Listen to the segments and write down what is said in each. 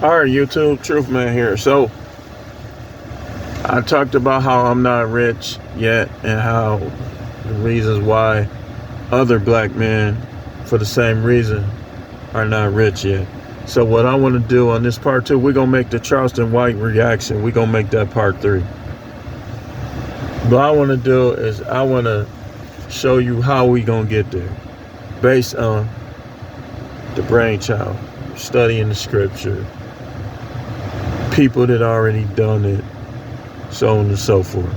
All right, YouTube, Truth Man here. So, I talked about how I'm not rich yet and how the reasons why other black men, for the same reason, are not rich yet. So, what I want to do on this part two, we're going to make the Charleston White reaction. We're going to make that part three. What I want to do is I want to show you how we going to get there based on the brainchild, studying the scripture, people that already done it, so on and so forth.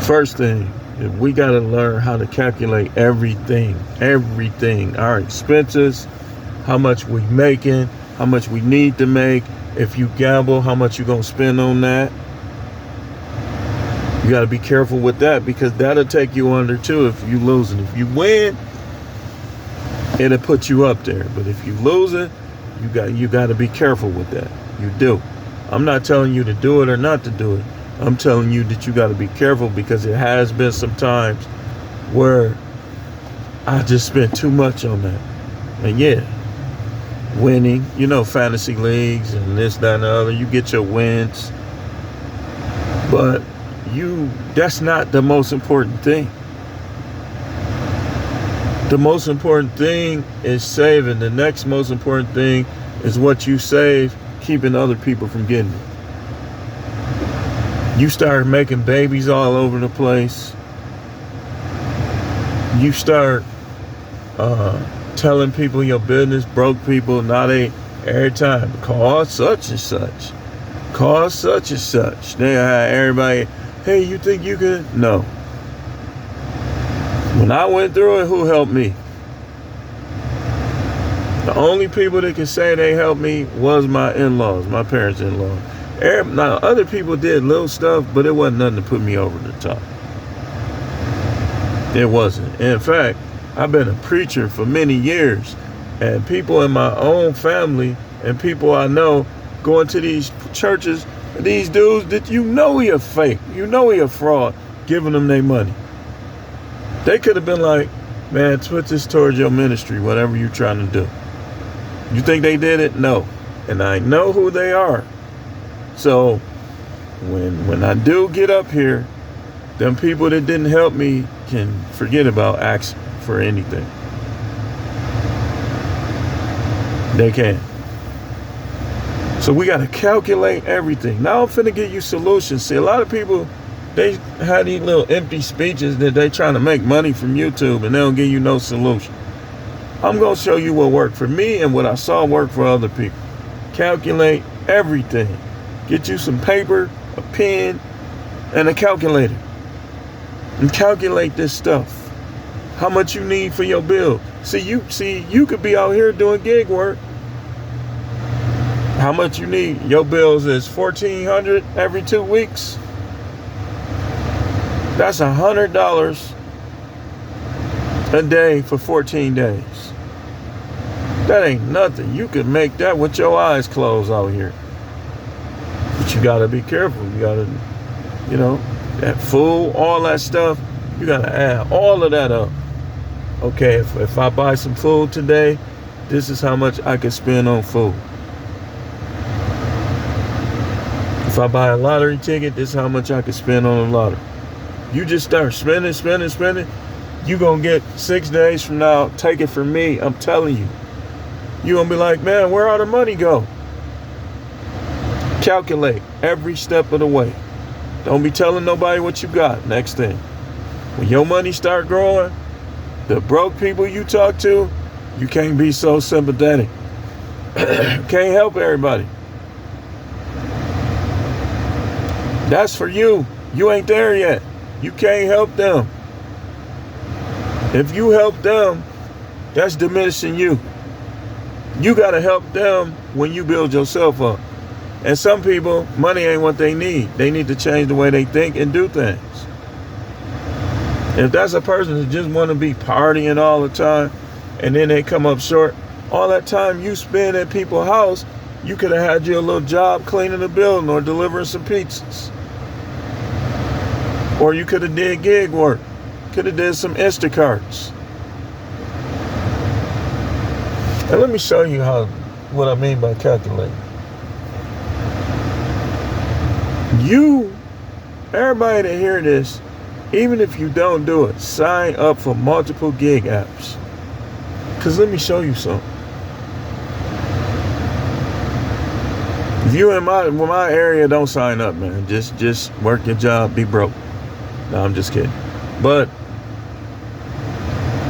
First thing, we got to learn how to calculate everything, our expenses, how much we making, how much we need to make. If you gamble, how much you gonna spend on that. You got to be careful with that because that'll take you under too if you losing. If you win, it'll put you up there. But if you losing, you got to be careful with that. You do. I'm not telling you to do it or not to do it. I'm telling you that you got to be careful because it has been some times where I just spent too much on that. And yeah, winning, fantasy leagues and this, that, and the other, you get your wins. But that's not the most important thing. The most important thing is saving. The next most important thing is what you save, keeping other people from getting it. You start making babies all over the place. You start telling people your business, broke people, now they every time call such and such. Call such and such. They have everybody, hey, you think you could? No. When I went through it, who helped me? The only people that can say they helped me was my in-laws, my parents' in-laws. Now, other people did little stuff, but it wasn't nothing to put me over the top. It wasn't. In fact, I've been a preacher for many years, and people in my own family and people I know going to these churches, these dudes that he a fake, he a fraud, giving them their money. They could have been like, man, put this towards your ministry, whatever you're trying to do. You think they did it? No. And I know who they are. So when I do get up here, them people that didn't help me can forget about asking for anything. They can. So we got to calculate everything. Now I'm finna give you solutions. See, a lot of people, they have these little empty speeches that they trying to make money from YouTube and they don't give you no solution. I'm going to show you what worked for me and what I saw work for other people. Calculate everything. Get you some paper, a pen, and a calculator. And calculate this stuff. How much you need for your bill. See, you could be out here doing gig work. How much you need? Your bills is $1,400 every 2 weeks. That's $100 a day for 14 days. That ain't nothing. You could make that with your eyes closed out here. But you gotta be careful. You gotta, that food, all that stuff, you gotta add all of that up. Okay, if I buy some food today, this is how much I can spend on food. If I buy a lottery ticket, this is how much I can spend on a lottery. You just start spending. You gonna get 6 days from now, take it from me, I'm telling you. You gonna be like, man, where all the money go? Calculate every step of the way. Don't be telling nobody what you got. Next thing, when your money start growing, the broke people you talk to, you can't be so sympathetic. Can't help everybody. That's for you. You ain't there yet. You can't help them. If you help them, that's diminishing you. You got to help them when you build yourself up. And some people, money ain't what they need. They need to change the way they think and do things. If that's a person that just want to be partying all the time and then they come up short, all that time you spend at people's house, you could have had you a little job cleaning the building or delivering some pizzas. Or you could have did gig work. Could have did some Instacarts. And let me show you what I mean by calculating. Everybody that hear this, even if you don't do it, sign up for multiple gig apps. Because let me show you something. If you in my area, don't sign up, man. Just work your job, be broke. No, I'm just kidding. But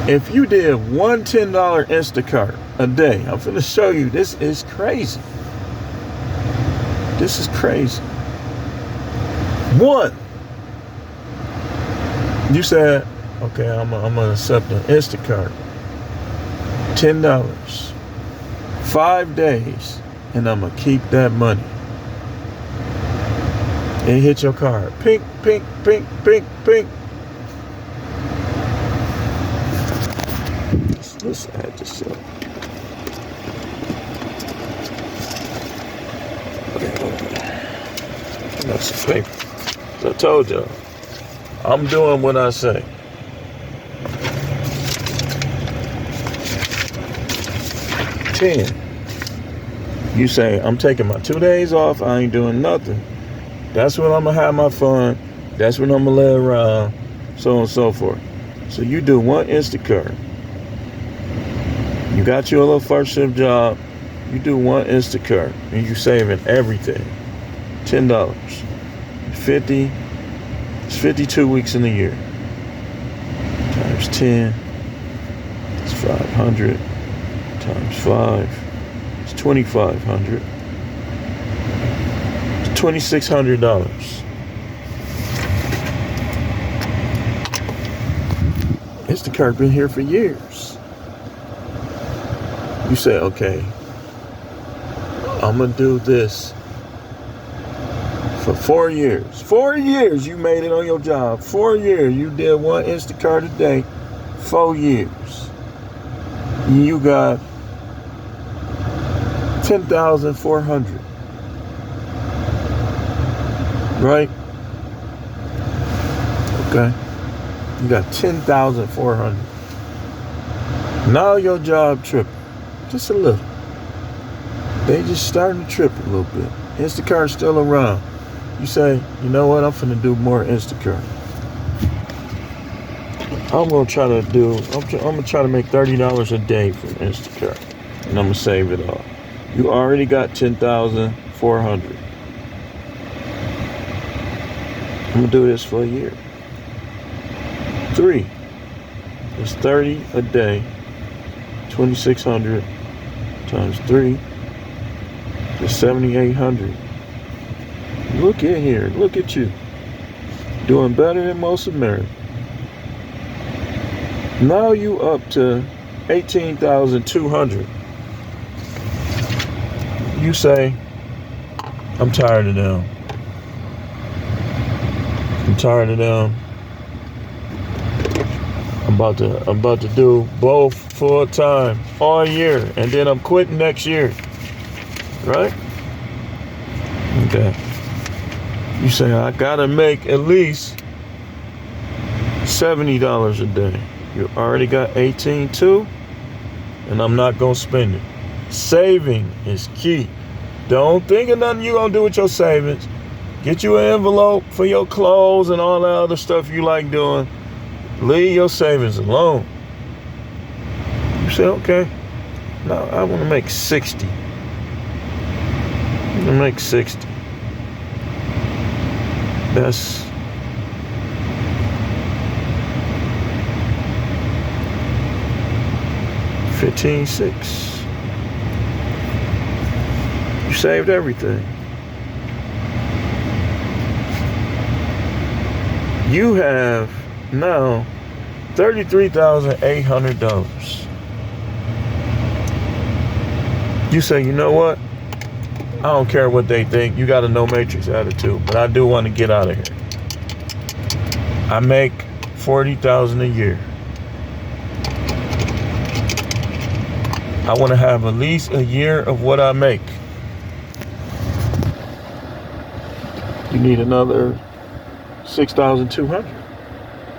if you did one $10 Instacart a day, I'm finna show you, this is crazy. This is crazy. One. You said, okay, I'm gonna accept an Instacart. $10. 5 days, and I'm gonna keep that money. And hit your card. Pink, pink, pink, pink, pink. Let's add this up. That's some paper. So I told y'all, I'm doing what I say. You say, I'm taking my 2 days off, I ain't doing nothing. That's when I'm gonna have my fun. That's when I'm gonna lay around, so on and so forth. So you do one Instacart. You got your little first shift job. You do one Instacart, and you saving everything. $10. 50. It's 52 weeks in a year. Times 10. It's 500. Times 5. It's 2,500. It's $2,600. Instacart been here for years. You say, okay, I'm gonna do this for 4 years. 4 years you made it on your job. 4 years you did one Instacart a day. 4 years. You got 10,400. Right? Okay. You got 10,400. Now your job tripping. Just a little. They just starting to trip a little bit. Instacart's still around. You say, you know what? I'm finna do more Instacart. I'm gonna try to make $30 a day from Instacart, and I'm gonna save it all. You already got 10,400. I'm gonna do this for a year. 3. It's 30 a day. 2,600 times 3 is 7,800. Look at here. Look at you. Doing better than most Americans. Now you up to 18,200. You say, I'm tired of them. I'm tired of them. I'm about to do both full time all year, and then I'm quitting next year. Right? Okay. You say, I gotta make at least $70 a day. You already got 18.2, and I'm not gonna spend it. Saving is key. Don't think of nothing you gonna do with your savings. Get you an envelope for your clothes and all that other stuff you like doing. Leave your savings alone. You say, okay, now I want to make 60. I'm gonna make 60. That's $15,600. You saved everything. You have now $33,800. You say, you know what? I don't care what they think. You got a no matrix attitude, but I do want to get out of here. I make $40,000 a year. I want to have at least a year of what I make. You need another 6,200.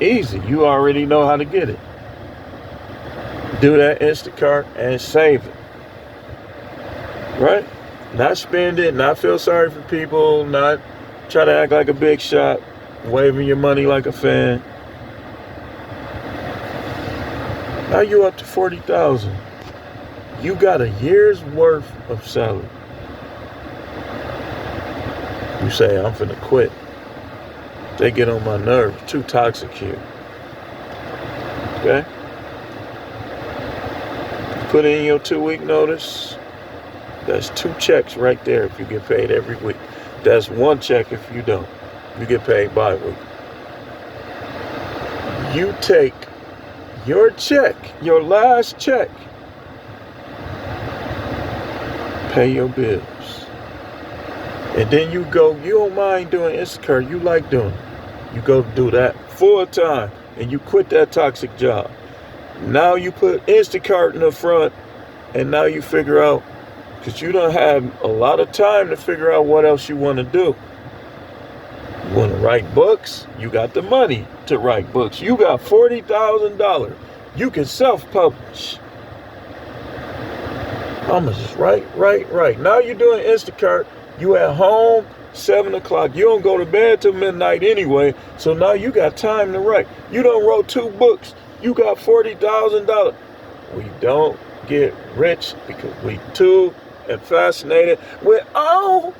Easy. You already know how to get it. Do that Instacart and save it. right? Not spend it, not feel sorry for people, not try to act like a big shot, waving your money like a fan. Now you up to 40,000. You got a year's worth of salary. You say, I'm finna quit. They get on my nerves. Too toxic here. Okay? Put in your 2-week notice. That's 2 checks right there if you get paid every week. That's 1 check if you don't. You get paid bi-week. You take your check, your last check, pay your bills. And then you go, you don't mind doing Instacart, you like doing it. You go do that full time and you quit that toxic job. Now you put Instacart in the front and now you figure out, because you don't have a lot of time to figure out what else you want to do. You want to write books? You got the money to write books. You got $40,000. You can self-publish. I'm just right. Now you're doing Instacart. You at home, 7 o'clock. You don't go to bed till midnight anyway. So now you got time to write. You done wrote 2 books. You got $40,000. We don't get rich because we too and fascinated with, oh,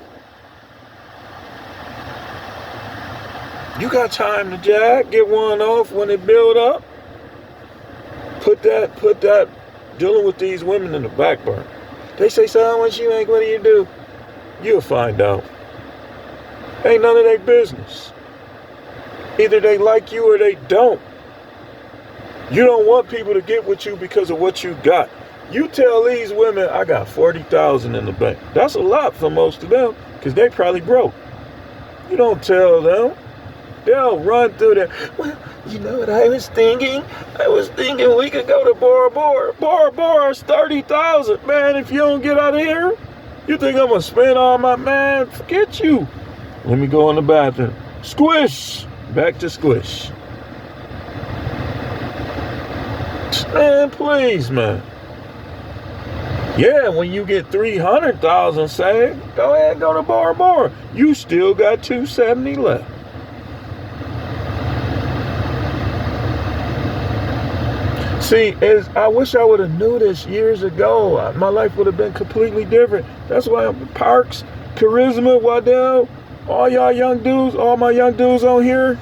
you got time to get one off when it build up. Put that dealing with these women in the back burner. They say, so how much you make, what do you do? You'll find out. Ain't none of their business. Either they like you or they don't. You don't want people to get with you because of what you got. You tell these women, I got 40,000 in the bank. That's a lot for most of them because they probably broke. You don't tell them. They'll run through that. Well, you know what I was thinking? I was thinking we could go to Bora Bora. Bora Bora is 30,000. Man, if you don't get out of here, you think I'm going to spend all my, man, forget you. Let me go in the bathroom. Squish. Back to squish. Man, please, man. Yeah, when you get 300,000 saved, go ahead and go to Bora Bora. You still got 270 left. See, I wish I would have knew this years ago. My life would have been completely different. That's why I'm Parks, Charisma, Waddell, all y'all young dudes, all my young dudes on here,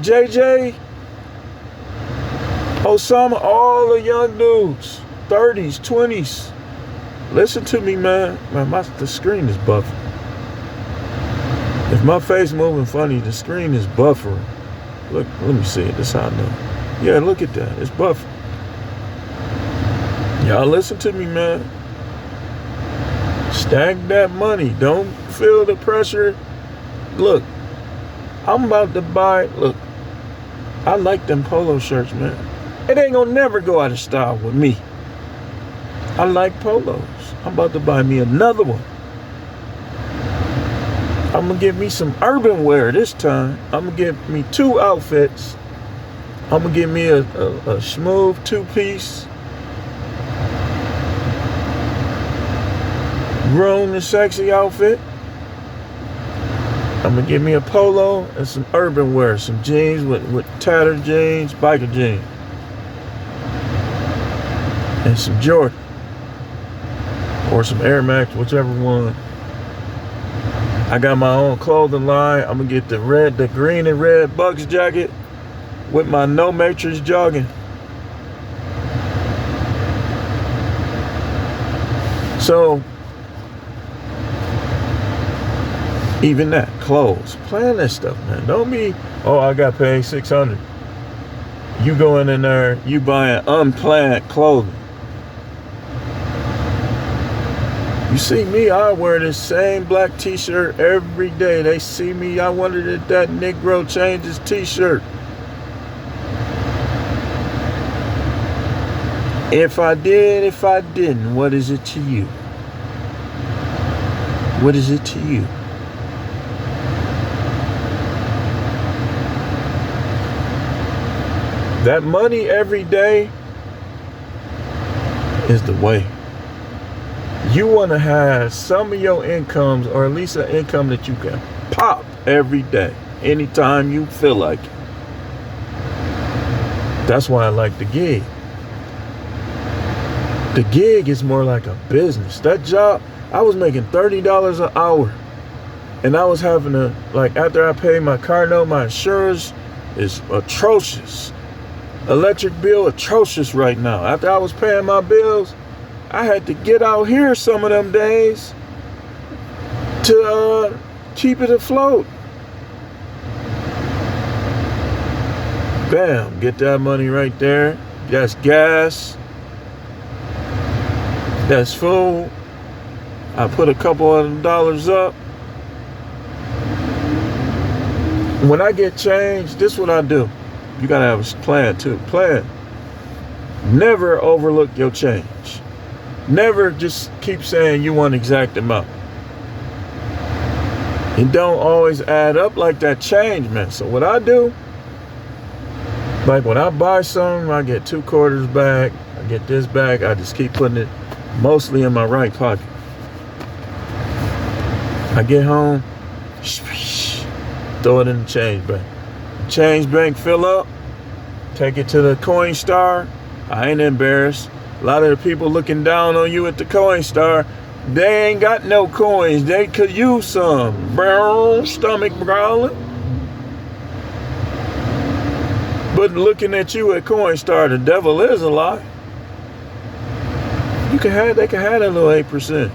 JJ, Osama, all the young dudes, 30s, 20s. Listen to me, man. The screen is buffering. If my face moving funny, the screen is buffering. Look, let me see it. That's how I know. Yeah, look at that. It's buffering. Y'all listen to me, man. Stack that money. Don't feel the pressure. Look, I'm about to buy, look, I like them polo shirts, man. It ain't gonna never go out of style with me. I like polos. I'm about to buy me another one. I'm gonna get me some urban wear this time. I'm gonna get me 2 outfits. I'm gonna get me a smooth 2-piece. Grown and sexy outfit. I'm gonna get me a polo and some urban wear, some jeans with tattered jeans, biker jeans, and some Jordan or some Air Max, whichever one. I got my own clothing line. I'm gonna get the green and red Bucks jacket with my No Matrix jogging. So even that, clothes, plan that stuff, man. Don't be, oh, I got paid $600. You going in there, you buying unplanned clothing. You see me, I wear this same black t-shirt every day. They see me, I wondered if that Negro changed his t-shirt. If I did, if I didn't, what is it to you? What is it to you? That money every day is the way. You want to have some of your incomes, or at least an income that you can pop every day, anytime you feel like it. That's why I like the gig. The gig is more like a business. That job, I was making $30 an hour. And I was having to, like, after I paid my car note, my insurance is atrocious. Electric bill, atrocious right now. After I was paying my bills, I had to get out here some of them days to keep it afloat. Bam, get that money right there. That's gas. That's food. I put a couple of dollars up. When I get changed, this is what I do. You gotta have a plan too. Plan. Never overlook your change. Never just keep saying you want exact amount. It don't always add up like that change, man. So what I do, like when I buy something, I get 2/4 back. I get this back. I just keep putting it mostly in my right pocket. I get home, throw it in the change bank. Change bank fill up, take it to the coin star. I ain't embarrassed. A lot of the people looking down on you at the coin star, they ain't got no coins. They could use some. Brown stomach growling. But looking at you at Coinstar, the devil is a lie. They can have that little 8%.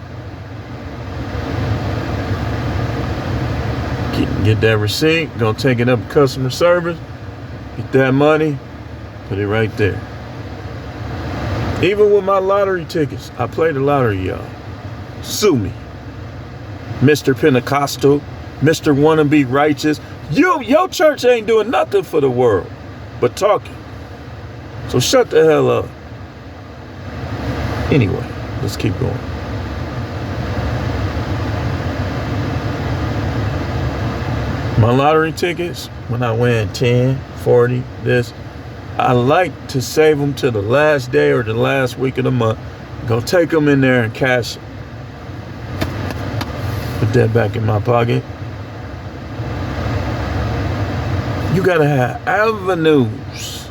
Get that receipt, gonna take it up to customer service, get that money, put it right there. Even with my lottery tickets, I play the lottery, y'all. Sue me. Mr. Pentecostal, Mr. Wannabe Righteous. Your church ain't doing nothing for the world but talking. So shut the hell up. Anyway, let's keep going. My lottery tickets, when I win 10, 40, this, I like to save them to the last day or the last week of the month. Go take them in there and cash it. Put that back in my pocket. You gotta have avenues.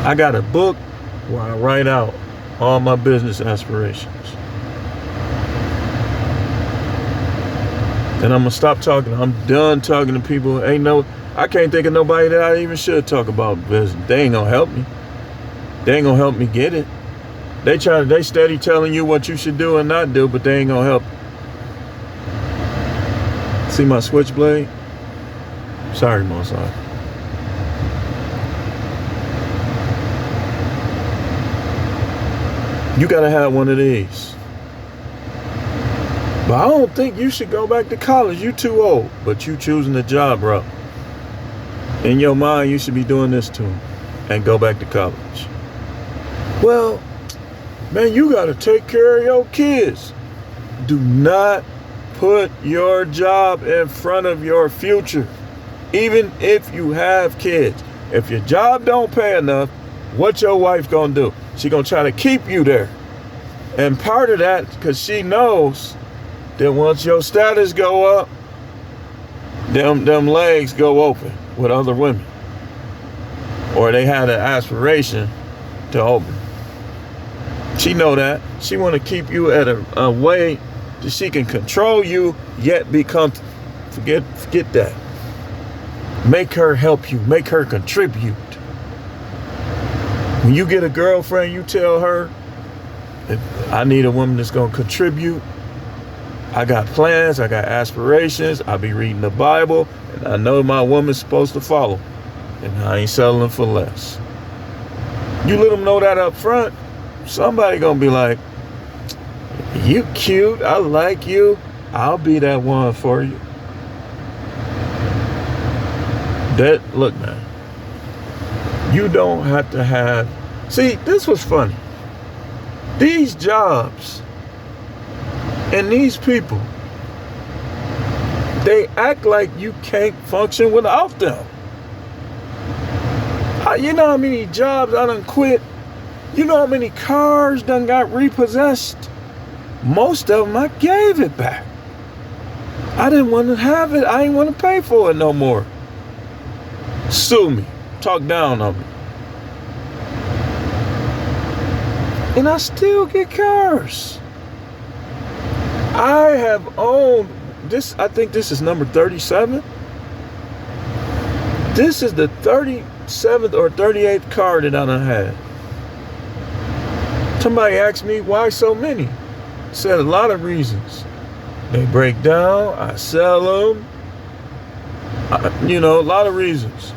I got a book where I write out all my business aspirations. And I'm gonna stop talking. I'm done talking to people. I can't think of nobody that I even should talk about business. They ain't gonna help me. They ain't gonna help me get it. They steady telling you what you should do and not do, but they ain't gonna help. See my switchblade? Sorry, Mozart. You gotta have one of these. But I don't think you should go back to college. You too old. But you choosing the job route. In your mind, you should be doing this too. And go back to college. Well, man, you gotta take care of your kids. Do not put your job in front of your future. Even if you have kids. If your job don't pay enough, what your wife gonna do? She gonna try to keep you there. And part of that, because she knows that once your status go up, them legs go open with other women. Or they had an aspiration to open. She know that. She want to keep you at a way that she can control you, yet be comfortable. Forget that. Make her help you. Make her contribute. When you get a girlfriend, you tell her, I need a woman that's going to contribute. I got plans. I got aspirations. I be reading the Bible. And I know my woman's supposed to follow. And I ain't settling for less. You let them know that up front. Somebody going to be like, you cute. I like you. I'll be that one for you. Look, man, you don't have to have, see, this was funny. These jobs and these people, they act like you can't function without them. You know how many jobs I done quit You know how many cars done got repossessed? Most of them I gave it back. I didn't want to have it. I didn't want to pay for it no more. Sue me. Talk down on me. And I still get cars. I have owned this. I think this is number 37. This is the 37th or 38th car that I done had. Somebody asked me why so many. Said a lot of reasons. They break down. I sell them. A lot of reasons.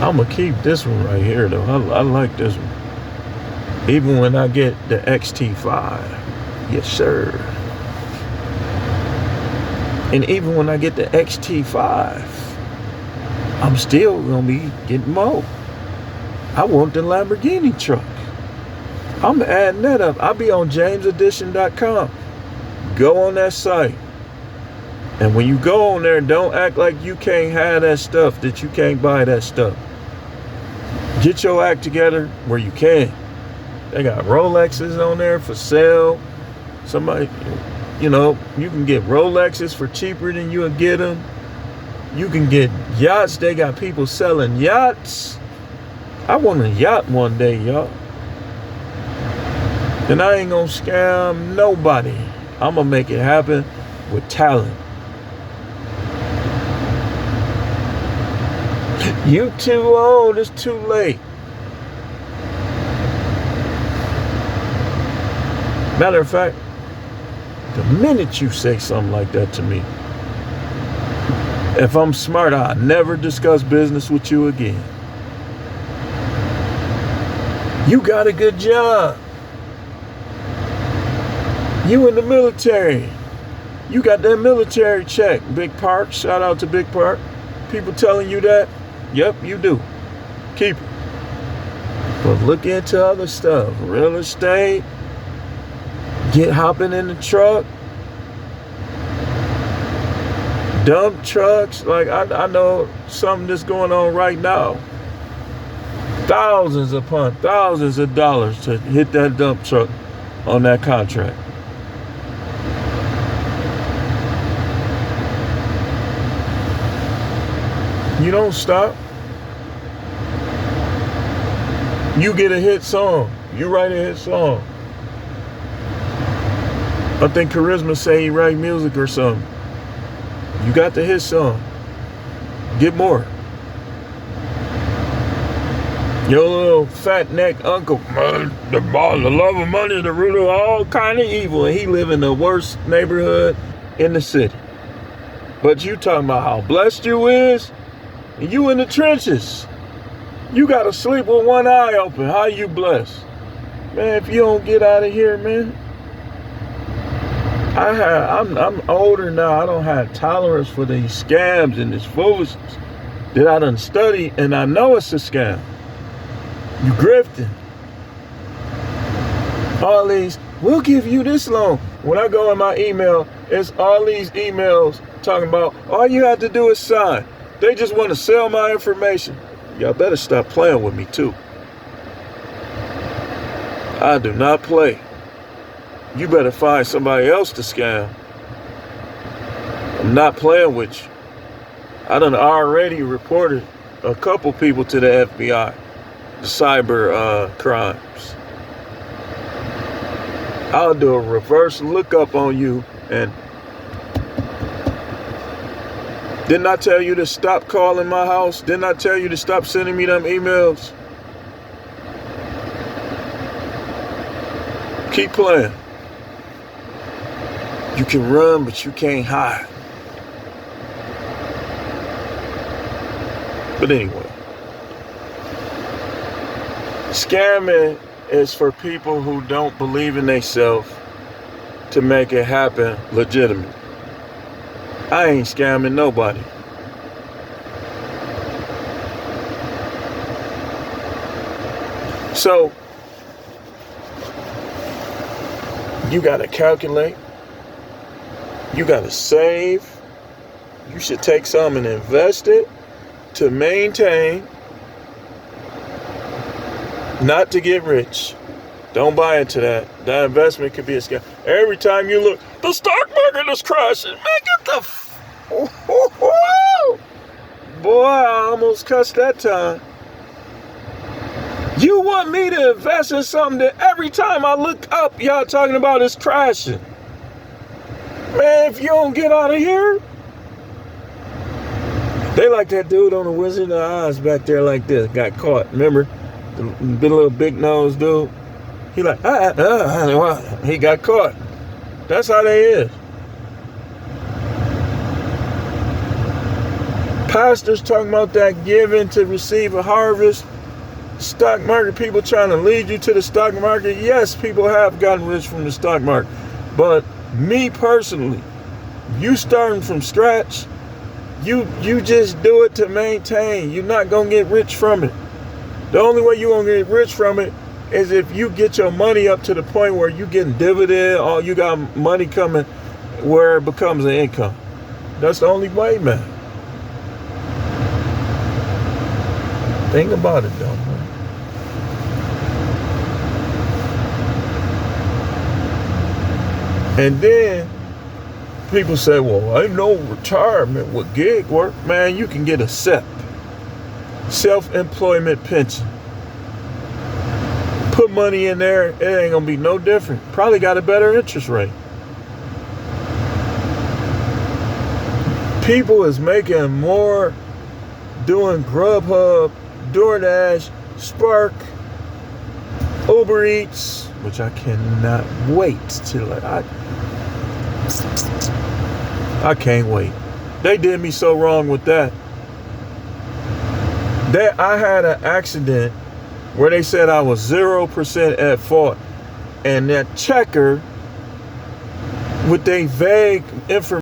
I'm going to keep this one right here, though. I like this one. Even when I get the XT5. Yes, sir. And even when I get the XT5, I'm still going to be getting more. I want the Lamborghini truck. I'm adding that up. I'll be on jamesedition.com. Go on that site. And when you go on there, don't act like you can't have that stuff, that you can't buy that stuff. Get your act together where you can. They got Rolexes on there for sale. Somebody, you can get Rolexes for cheaper than you would get them. You can get yachts. They got people selling yachts. I want a yacht one day, y'all. And I ain't gonna scam nobody. I'm gonna make it happen with talent. You too old, it's too late. Matter of fact, the minute you say something like that to me, if I'm smart, I'll never discuss business with you again. You got a good job. You in the military. You got that military check. Big Park. Shout out to Big Park. People telling you that? Yep, you do. Keep it. But look into other stuff. Real estate. Get hopping in the truck. Dump trucks. Like I know something that's going on right now. Thousands upon thousands of dollars to hit that dump truck on that contract. You don't stop. You get a hit song. You write a hit song. I think Charisma say he write music or something. You got the hit song. Get more. Your little fat neck uncle, man, the love of money is the root of all kind of evil, and he live in the worst neighborhood in the city. But you talking about how blessed you is, and you in the trenches. You gotta sleep with one eye open. How you blessed? Man, if you don't get out of here, man. I'm older now. I don't have tolerance for these scams and this foolishness that I done studied, and I know it's a scam. You grifting. All these, we'll give you this loan. When I go in my email, it's all these emails talking about all you have to do is sign. They just want to sell my information. Y'all better stop playing with me too. I do not play. You better find somebody else to scam. I'm not playing with you. I done already reported a couple people to the FBI. The cyber crimes. I'll do a reverse lookup on you. And didn't I tell you to stop calling my house? Didn't I tell you to stop sending me them emails? Keep playing. You can run, but you can't hide. But anyway. Scamming is for people who don't believe in themselves to make it happen legitimate. I ain't scamming nobody. So, you gotta calculate. You gotta save. You should take some and invest it to maintain Not to get rich. Don't buy into that. That investment could be a scam. Every time you look, the stock market is crashing. Man, get the boy, I almost cussed that time. You want me to invest in something that every time I look up, y'all talking about is crashing. Man, if you don't get out of here. They like that dude on the Wizard of Oz back there like this. Got caught. Remember? The little big nose dude. He like, he got caught. That's how they is. Pastors talking about that giving to receive a harvest. Stock market people trying to lead you to the stock market. Yes, people have gotten rich from the stock market. But me personally, you starting from scratch, you just do it to maintain. You're not going to get rich from it. The only way you're going to get rich from it is if you get your money up to the point where you getting dividend or you got money coming where it becomes an income. That's the only way, man. Think about it, though, man. And then people say, well, I know retirement with gig work. Man, you can get a SEP, self-employment pension. Put money in there, it ain't gonna be no different. Probably got a better interest rate. People is making more doing Grubhub, DoorDash, Spark, Uber Eats, which I cannot wait till I can't wait. They did me so wrong with that. I had an accident where they said I was 0% at fault. And that checker with their vague information